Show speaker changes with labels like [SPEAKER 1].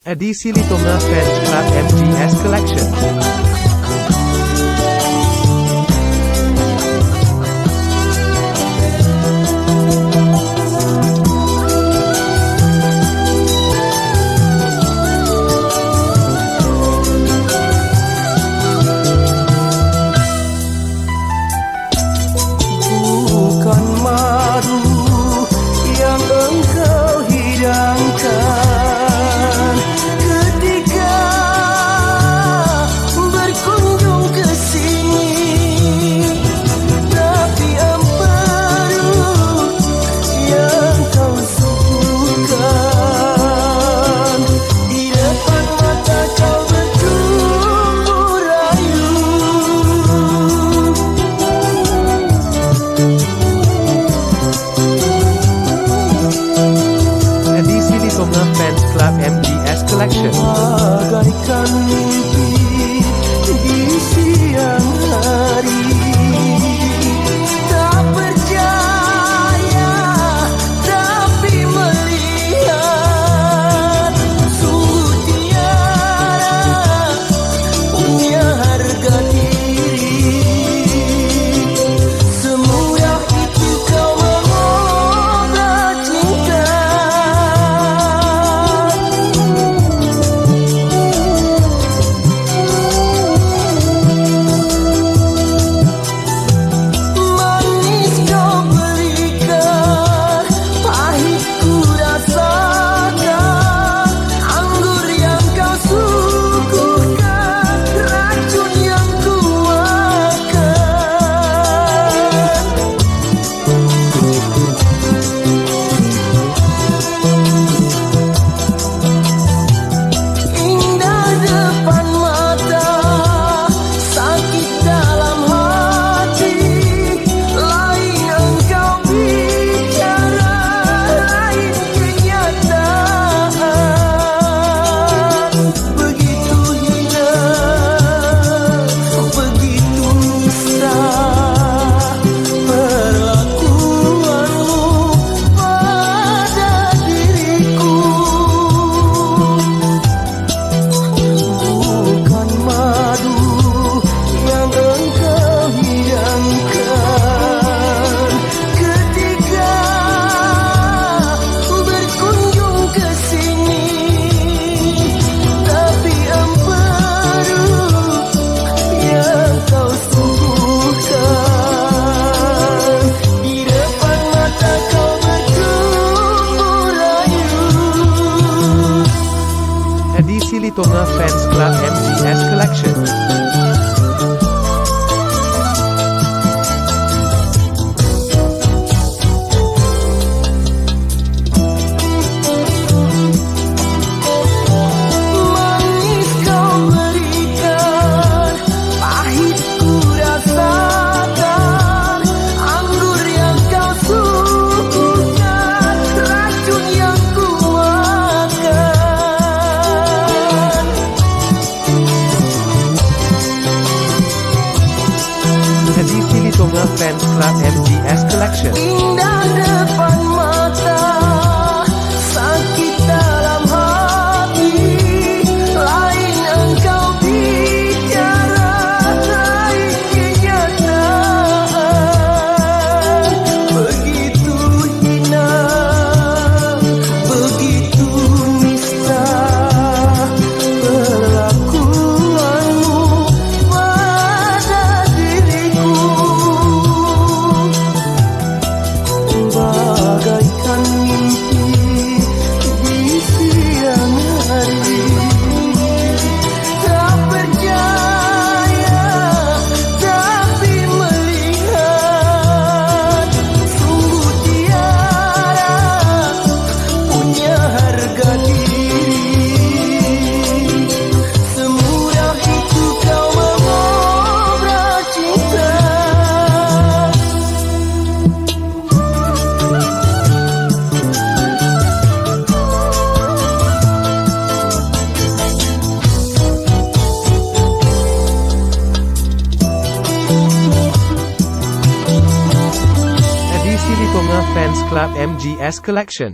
[SPEAKER 1] Edisi Litonga Fans Club MGS Collection.
[SPEAKER 2] Bukan madu yang engkau hidangkan ketika berkunjung ke sini, tapi empedu yang kau suguhkan di depan mata kau bertumbuh rayu.
[SPEAKER 1] Edisi Litonga Fans Club MGS Collection.
[SPEAKER 2] Bagaikan mimpi di siang hari, tak percaya tapi melihat sungguh tiada punya harga diri. Semudah itu kau mengobrol cinta. Manis kau berikan, pahit ku rasakan. Anggur yang kau suguhkan, racun yang ku makan. Indah depan mata, sakit dalam hati. Lain engkau bicara, lain kenyataan. Begitu hina, begitu nista perlakuanmu pada diriku. Bukan madu yang engkau hidangkan ketika berkunjung ke sini, tapi empedu yang kau suguhkan di depan mata kau bertumbuh rayu.
[SPEAKER 1] Edisi Litonga Fans Club MGS Collection.
[SPEAKER 2] Manis kau berikan, pahit ku rasakan. Anggur yang kau suguhkan, racun yang ku makan.
[SPEAKER 1] Edisi Litonga Fans Club MGS Collection.
[SPEAKER 2] Indah depan mata, sakit dalam hati. Lain engkau bicara, lain kenyataan. Begitu hina, begitu nista perlakuanmu pada diriku. Bagaikan mimpi di siang hari, tak percaya tapi melihat sungguh tiada punya harga diri. Semudah itu kau mengobrol cinta.
[SPEAKER 1] Edisi Litonga Fans Club MGS Collection.